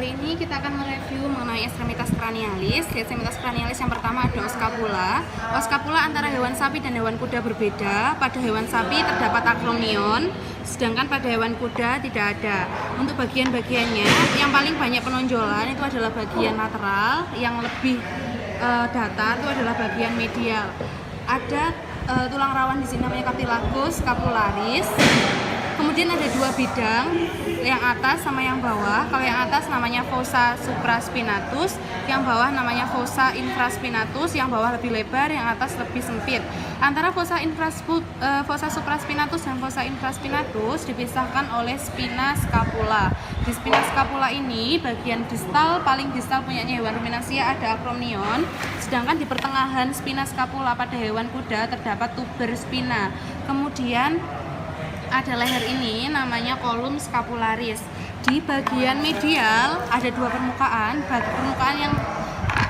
Kali ini kita akan mereview mengenai ekstremitas cranialis. Di ekstremitas cranialis yang pertama ada oskapula. Oskapula antara hewan sapi dan hewan kuda berbeda. Pada hewan sapi terdapat akromion, sedangkan pada hewan kuda tidak ada. Untuk bagian-bagiannya, yang paling banyak penonjolan itu adalah bagian lateral, yang lebih datar itu adalah bagian medial. Ada tulang rawan di sini namanya cartilagus scapularis. Kemudian ada dua bidang, yang atas sama yang bawah. Kalau yang atas namanya fossa supraspinatus, yang bawah namanya fossa infraspinatus. Yang bawah lebih lebar, yang atas lebih sempit. Antara fossa supraspinatus dan fossa infraspinatus dipisahkan oleh spina scapula. Di spina scapula ini, bagian distal, paling distal punyanya hewan ruminansia ada akromion, sedangkan di pertengahan spina scapula pada hewan kuda terdapat tuber spina. Kemudian ada leher ini namanya kolum scapularis. Di bagian medial ada dua permukaan. Permukaan yang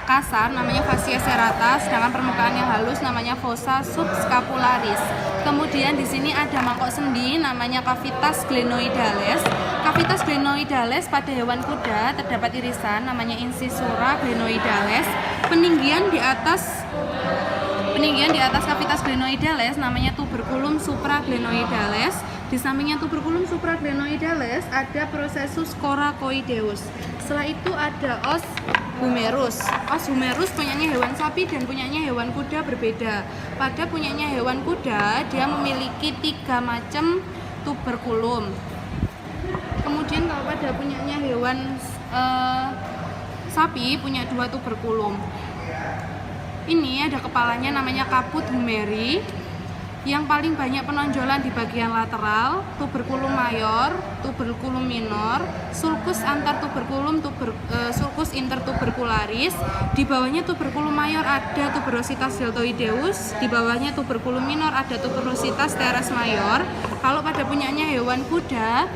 kasar namanya fascia serrata, sedangkan permukaan yang halus namanya fossa subscapularis. Kemudian di sini ada mangkok sendi namanya cavitas glenoidales. Cavitas glenoidales pada hewan kuda terdapat irisan namanya incisura glenoidales. Peninggian di atas cavitas glenoidales namanya tuberculum supraglenoidales. Di sampingnya tuberculum supraglenoidales ada processus coracoideus. Setelah itu ada os humerus. Os humerus punyanya hewan sapi dan punyanya hewan kuda berbeda. Pada punyanya hewan kuda dia memiliki 3 macam tuberculum. Kemudian kalau pada punyanya hewan sapi punya 2 tuberculum. Ini ada kepalanya namanya caput humeri. Yang paling banyak penonjolan di bagian lateral, tuberculum mayor, tuberculum minor, sulcus antar tuberculum, sulcus intertubercularis. Di bawahnya tuberculum mayor ada tuberositas deltoideus, di bawahnya tuberculum minor ada tuberositas teres mayor. Kalau pada punyanya hewan kuda,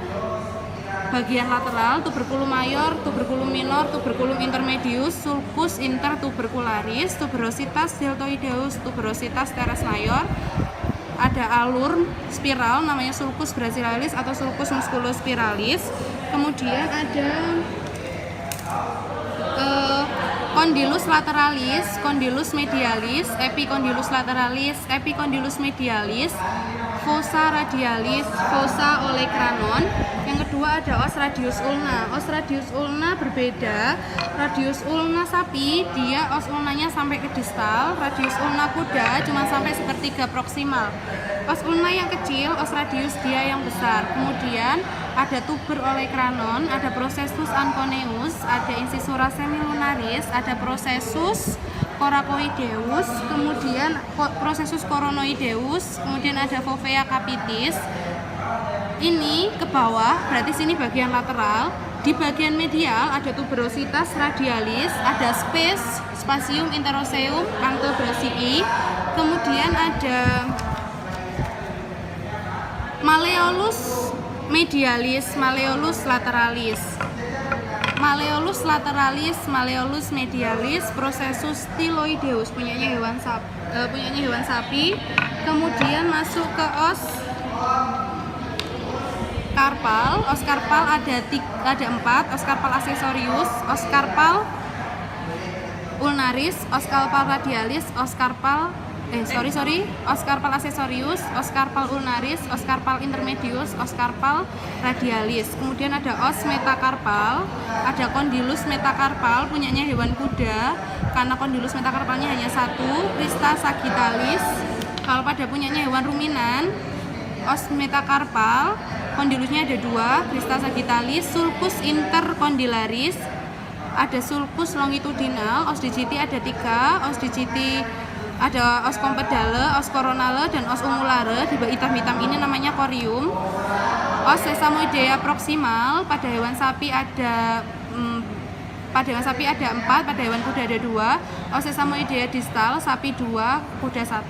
bagian lateral, tuberculum mayor, tuberculum minor, tuberculum intermedius, sulcus intertubercularis, tuberositas deltoideus, tuberositas teres mayor. Ada alur spiral namanya sulcus gracilaris atau sulcus musculospiralis. Kemudian ada condylus lateralis, condylus medialis, epicondylus lateralis, epicondylus medialis, fossa radialis, fossa olecranon. Yang kedua ada os radius ulna. Os radius ulna berbeda. Radius ulna sapi dia os ulnanya sampai ke distal, radius ulna kuda cuma sampai sepertiga proksimal. Os ulna yang kecil, os radius dia yang besar. Kemudian ada tuber olecranon, ada processus anconeus, ada incisura semilunaris, ada processus coracoideus, kemudian processus coronoideus, kemudian ada fovea capitis. Ini ke bawah, berarti sini bagian lateral. Di bagian medial ada tuberositas radialis, ada spatium interoseum anthobracii, kemudian ada malleolus medialis, malleolus lateralis, malleolus lateralis, malleolus medialis, processus styloideus punyanya hewan sapi. Kemudian masuk ke os karpal. Os karpal ada 4, os karpal accessorius, os karpal ulnaris, os karpal radialis, os karpal accessorius, os karpal ulnaris, os karpal intermedius, os karpal radialis. Kemudian ada os metakarpal, ada condylus metakarpal punyanya hewan kuda. Karena condylus metakarpalnya hanya 1, crista sagittalis. Kalau pada punyanya hewan ruminan, os metakarpal, condylusnya ada 2, crista sagittalis, sulcus intercondylaris, ada sulcus longitudinal, os digiti ada 3, os digiti ada os compedale, os coronale, dan os umulare. Di hitam-hitam ini namanya corium. Os sesamoidea proximal pada hewan sapi ada 4, pada hewan kuda ada 2. Os sesamoidea distal, sapi 2, kuda 1.